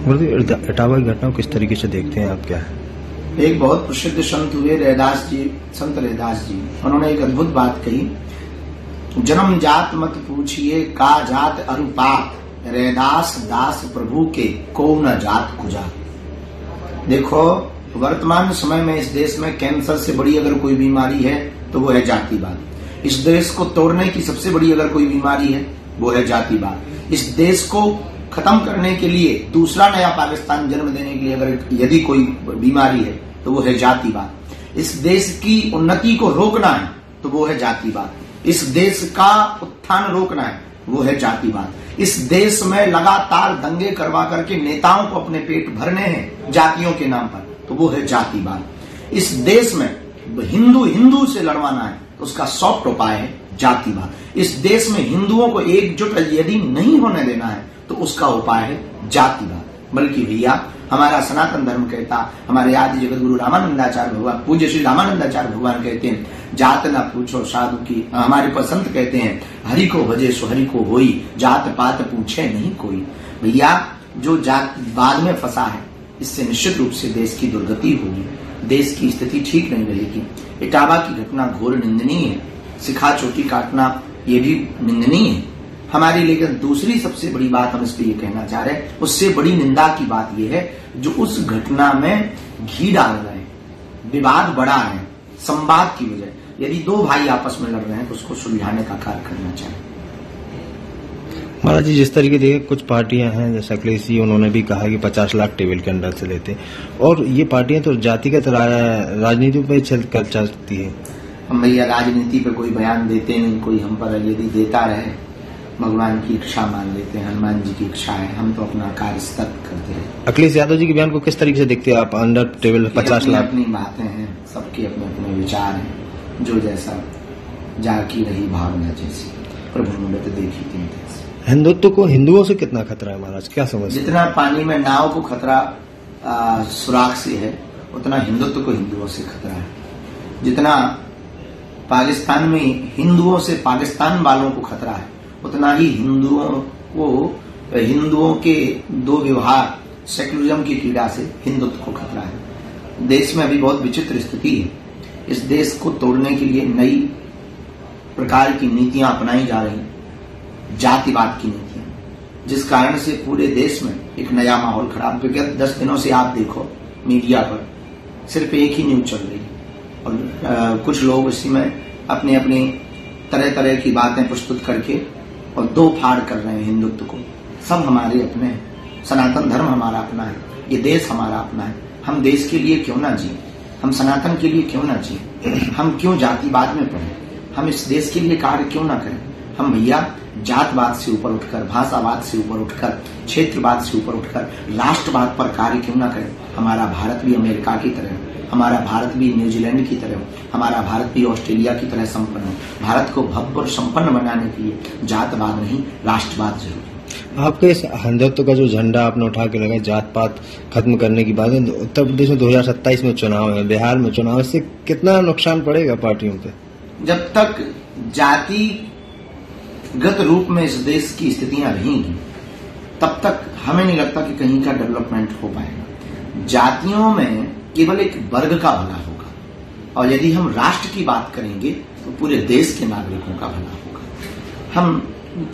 इटावा की घटना को किस तरीके से देखते हैं आप? क्या है? एक बहुत प्रसिद्ध संत हुए रैदास जी, संत रैदास जी, उन्होंने एक अद्भुत बात कही, जन्म जात मत पूछिए का जात अरुपात, रैदास दास प्रभु के को न जात कुजात। देखो वर्तमान समय में इस देश में कैंसर से बड़ी अगर कोई बीमारी है तो वो है जातिवाद। इस देश को तोड़ने की सबसे बड़ी अगर कोई बीमारी है वो है जातिवाद। इस देश को खत्म करने के लिए दूसरा नया पाकिस्तान जन्म देने के लिए अगर यदि कोई बीमारी है तो वो है जातिवाद। इस देश की उन्नति को रोकना है तो वो है जातिवाद। इस देश का उत्थान रोकना है वो है जातिवाद। इस देश में लगातार दंगे करवा करके नेताओं को अपने पेट भरने हैं जातियों के नाम पर तो वो है जातिवाद। इस देश में हिंदू से लड़वाना है तो उसका सॉफ्ट उपाय है जातिवाद। इस देश में हिंदुओं को एकजुट यदि नहीं होने देना है तो उसका उपाय है जातिवाद। बल्कि भैया हमारा सनातन धर्म कहता, हमारे आदि जगत गुरु रामानंदाचार्य भगवान, पूज्य श्री रामानंदाचार्य भगवान कहते हैं, जात ना पूछो साधु की। हमारे पसंत कहते हैं, हरि को भजे सो हरि को होई, जात पात पूछे नहीं कोई। भैया जो जातिवाद में फंसा है इससे निश्चित रूप से देश की दुर्गति होगी, देश की स्थिति ठीक नहीं रहेगी। इटावा की घटना घोर निंदनीय है, सिखा चोटी काटना ये भी निंदनीय है हमारी। लेकिन दूसरी सबसे बड़ी बात हम इस पे ये कहना चाह रहे हैं, उससे बड़ी निंदा की बात ये है जो उस घटना में घी डाल रहे हैं, विवाद बढ़ा रहे हैं, संवाद की वजह। यदि दो भाई आपस में लड़ रहे हैं तो उसको सुलझाने का कार्य करना चाहिए। महाराज जी जिस तरीके से कुछ पार्टियां हैं जैसे अखिलेश जी, उन्होंने भी कहा कि 50 लाख टेबल के अंदर से लेते, और ये पार्टियां तो जातिगत राजनीति पे चल चलती है। हम भैया राजनीति पे कोई बयान देते नहीं, कोई हम पर यदि देता रहे, भगवान की इच्छा मान लेते हैं, हनुमान जी की इच्छा है, हम तो अपना कार्य सतत करते हैं। अखिलेश यादव जी के बयान को किस तरीके से देखते हैं आप? अंडर टेबल 50 लाख अपनी बातें हैं, सबके अपने अपने विचार हैं, जो जैसा जाकी रही भावना जैसी प्रभु ने देखी तीन। हिंदुत्व को हिंदुओं से कितना खतरा है महाराज, क्या समझ? जितना पानी में नाव को खतरा सुराग से है उतना हिंदुत्व को हिंदुओं से खतरा है। जितना पाकिस्तान में हिंदुओं से पाकिस्तान वालों को खतरा है उतना ही हिंदुओं के दो व्यवहार सेक्युलरिज्म की पीड़ा से हिंदुत्व को खतरा है। देश में अभी बहुत विचित्र स्थिति है। इस देश को तोड़ने के लिए नई प्रकार की नीतियां अपनाई जा रही हैं, जातिवाद की नीतियां, जिस कारण से पूरे देश में एक नया माहौल खराब। विगत 10 दिनों से आप देखो मीडिया पर सिर्फ एक ही न्यूज चल रही है और कुछ लोग इसी में अपनी अपनी तरह तरह की बातें प्रस्तुत करके और दो फाड़ कर रहे हैं हिंदुत्व को। सब हमारे अपने हैं, सनातन धर्म हमारा अपना है, ये देश हमारा अपना है। हम देश के लिए क्यों ना जिए, हम सनातन के लिए क्यों ना जिए, हम क्यों जातिवाद में पड़े, हम इस देश के लिए कार्य क्यों ना करें। हम भैया जातवाद से ऊपर उठकर, भाषावाद से ऊपर उठकर, क्षेत्रवाद से ऊपर उठकर राष्ट्रवाद पर कार्य क्यों ना करें। हमारा भारत भी अमेरिका की तरह, हमारा भारत भी न्यूजीलैंड की तरह, हमारा भारत भी ऑस्ट्रेलिया की तरह संपन्न हो। भारत को भव्य और संपन्न बनाने के लिए जातवाद नहीं राष्ट्रवाद जरूरी। आपके इस हिंदुत्व का जो झंडा आपने उठा के लगा, जात पात खत्म करने की बात है, उत्तर प्रदेश में 2027 में चुनाव है, बिहार में चुनाव, इससे कितना नुकसान पड़ेगा पार्टियों पे? जब तक जातिगत रूप में इस देश की स्थितियां रहेंगी तब तक हमें नहीं लगता कि कहीं का डेवलपमेंट हो पाएगा। जातियों में केवल एक वर्ग का भला होगा और यदि हम राष्ट्र की बात करेंगे तो पूरे देश के नागरिकों का भला होगा। हम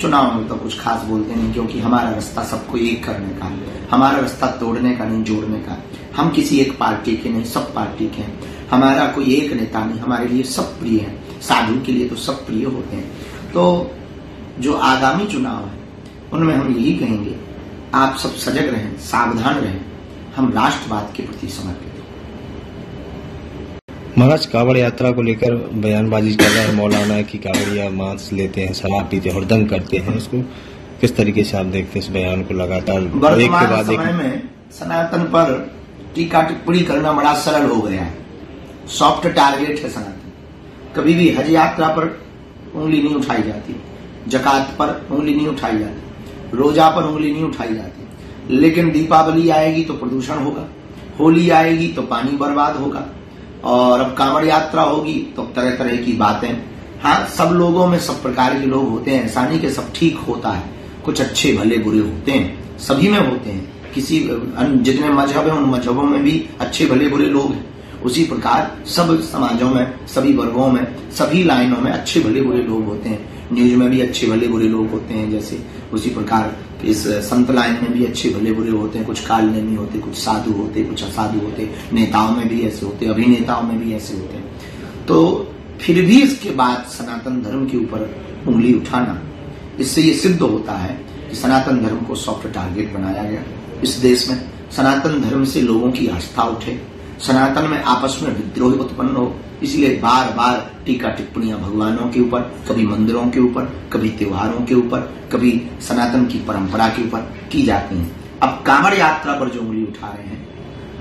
चुनाव में तो कुछ खास बोलते नहीं क्योंकि हमारा रास्ता सबको एक करने का है, हमारा रास्ता तोड़ने का नहीं जोड़ने का। हम किसी एक पार्टी के नहीं, सब पार्टी के हैं। हमारा कोई एक नेता नहीं, हमारे लिए सब प्रिय है। साधु के लिए तो सब प्रिय होते हैं। तो जो आगामी चुनाव है उनमें हम यही कहेंगे, आप सब सजग रहें, सावधान रहें, हम राष्ट्रवाद के प्रति समर्पित। महाराज कांवड़ यात्रा को लेकर बयानबाजी कर रहे हैं मौलाना की कांवड़िया मांस लेते हैं, शराब पीते हैं, हुड़दंग करते हैं, इसको किस तरीके से आप देखते हैं? इस बयान को लगातार वर्तमान समय में सनातन पर टीका टिप्पणी करना बड़ा सरल हो गया है, सॉफ्ट टारगेट है सनातन। कभी भी हज यात्रा पर उंगली नहीं उठाई जाती, जकात पर उंगली नहीं उठाई जाती, रोजा पर उंगली नहीं उठाई जाती। लेकिन दीपावली आएगी तो प्रदूषण होगा, होली आएगी तो पानी बर्बाद होगा, और अब कांवड़ यात्रा होगी तो तरह तरह की बातें। हाँ, सब लोगों में सब प्रकार के लोग होते हैं, ऐसा नहीं कि सब ठीक होता है, कुछ अच्छे भले बुरे होते हैं, सभी में होते हैं। किसी जितने मजहब हैं उन मजहबों में भी अच्छे भले बुरे लोग हैं, उसी प्रकार सब समाजों में, सभी वर्गों में, सभी लाइनों में अच्छे भले बुरे लोग होते हैं। न्यूज में भी अच्छे भले बुरे लोग होते हैं, जैसे उसी प्रकार इस संत लाइन में भी अच्छे भले बुरे होते हैं। कुछ कालनेमी होते, कुछ साधु होते, कुछ असाधु होते, नेताओं में भी ऐसे होते, अभिनेताओं में भी ऐसे होते हैं। तो फिर भी इसके बाद सनातन धर्म के ऊपर उंगली उठाना, इससे ये सिद्ध होता है कि सनातन धर्म को सॉफ्ट टारगेट बनाया गया इस देश में। सनातन धर्म से लोगों की आस्था उठे, सनातन में आपस में विद्रोह उत्पन्न हो, इसलिए बार बार टीका टिप्पणियां भगवानों के ऊपर, कभी मंदिरों के ऊपर, कभी त्योहारों के ऊपर, कभी सनातन की परंपरा के ऊपर की जाती हैं। अब कांवड़ यात्रा पर जो उंगली उठा रहे हैं,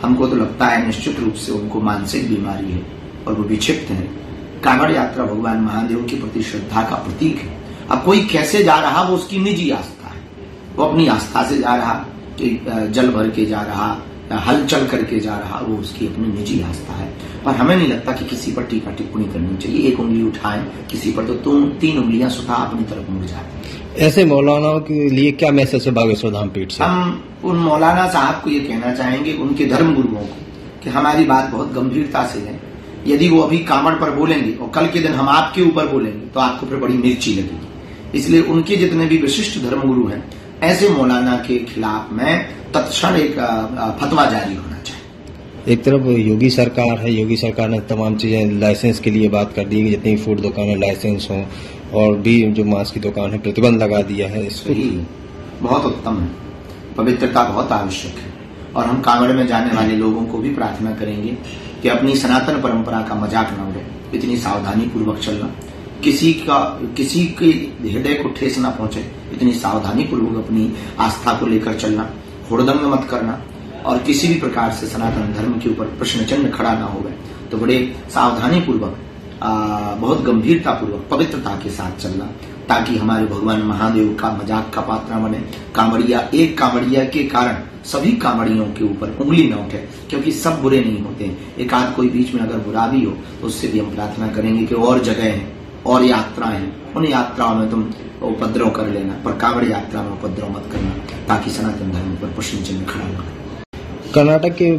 हमको तो लगता है निश्चित रूप से उनको मानसिक बीमारी है और वो विक्षिप्त है। कांवड़ यात्रा भगवान महादेव के प्रति श्रद्धा का प्रतीक है। अब कोई कैसे जा रहा वो उसकी निजी आस्था है, वो अपनी आस्था से जा रहा, कि जल भर के जा रहा, हल चल करके जा रहा, वो उसकी अपनी निजी आस्था है। पर हमें नहीं लगता कि किसी पर टीका टिप्पणी करनी चाहिए। एक उंगली उठाएं किसी पर तो 3 उंगलियां स्वतः अपनी तरफ मुड़ जाए। ऐसे मौलानाओं के लिए क्या मैसेज है बागेश्वर धाम पीठ से? हम उन मौलाना साहब को ये कहना चाहेंगे, उनके धर्म गुरुओं को, कि हमारी बात बहुत गंभीरता से है। यदि वो अभी कांवड़ पर बोलेंगे और कल के दिन हम आपके ऊपर बोलेंगे तो आपको फिर बड़ी मिर्ची लगेगी। इसलिए उनके जितने भी विशिष्ट धर्म गुरु हैं, ऐसे मौलाना के खिलाफ में तत्क्षण एक फतवा जारी होना चाहिए। एक तरफ योगी सरकार है, योगी सरकार ने तमाम चीजें लाइसेंस के लिए बात कर दी है कि जितनी फूड दुकानें लाइसेंस हों, और भी जो मांस की दुकान है प्रतिबंध लगा दिया है। इसको बहुत उत्तम है, पवित्रता बहुत आवश्यक है। और हम कांवड़ में जाने वाले लोगों को भी प्रार्थना करेंगे कि अपनी सनातन परंपरा का मजाक न उड़े, इतनी सावधानी पूर्वक चलना, किसी के हृदय को ठेस न पहुंचे, इतनी सावधानी पूर्वक अपनी आस्था को लेकर चलना, हुड़दंग मत करना, और किसी भी प्रकार से सनातन धर्म के ऊपर प्रश्न चिन्ह खड़ा ना होवे तो बड़े सावधानी पूर्वक, बहुत गंभीरता पूर्वक, पवित्रता के साथ चलना, ताकि हमारे भगवान महादेव का मजाक का पात्र न बने। कांवड़िया, एक कांवड़िया के कारण सभी कांवड़ियों के ऊपर उंगली न उठे, क्योंकि सब बुरे नहीं होते। एक आध कोई बीच में अगर बुरा भी हो तो उससे भी हम प्रार्थना करेंगे कि और जगह है और यात्राएं हैं, उन यात्राओं में तुम उपद्रव कर लेना, पर कांवड़ यात्रा में उपद्रव मत करना, ताकि सनातन धर्म पर प्रश्न चिन्ह खड़ा न हो। कर्नाटक के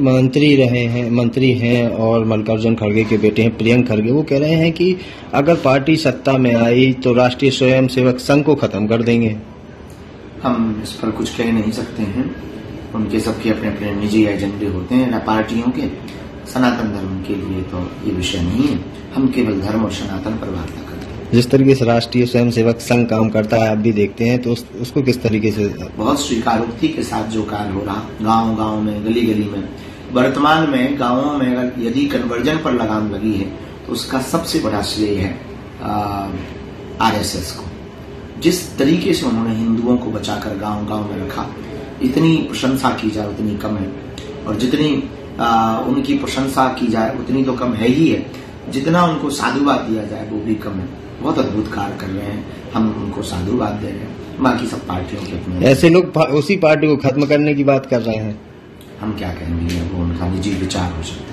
मंत्री हैं और मल्लिकार्जुन खड़गे के बेटे हैं प्रियंक खड़गे, वो कह रहे हैं कि अगर पार्टी सत्ता में आई तो राष्ट्रीय स्वयंसेवक संघ को खत्म कर देंगे। हम इस पर कुछ कह नहीं सकते हैं, उनके सबके अपने अपने निजी एजेंडे होते हैं ना पार्टियों के। सनातन धर्म के लिए तो ये विषय नहीं है, हम केवल धर्म और सनातन पर वार्ता करते हैं। जिस तरीके से राष्ट्रीय स्वयंसेवक संघ काम करता है, आप भी देखते हैं, तो उसको किस तरीके से? बहुत स्वीकारोक्ति के साथ जो कार्य हो रहा गांव-गांव में, गली-गली में, वर्तमान में गांवों में अगर यदि कन्वर्जन पर लगाम लगी है तो उसका सबसे बड़ा श्रेय है आरएसएस को। जिस तरीके से उन्होंने हिंदुओं को बचाकर गांव-गांव में रखा, इतनी प्रशंसा की जाए उतनी कम है, और जितनी उनकी प्रशंसा की जाए उतनी तो कम है ही है, जितना उनको साधुवाद दिया जाए वो भी कम है। बहुत अद्भुत कार्य कर रहे हैं, हम उनको साधुवाद दे रहे हैं। बाकी सब पार्टियों के अपने, ऐसे लोग उसी पार्टी को खत्म करने की बात कर रहे हैं। हम क्या कहेंगे, वो उनका निजी विचार हो सकता है।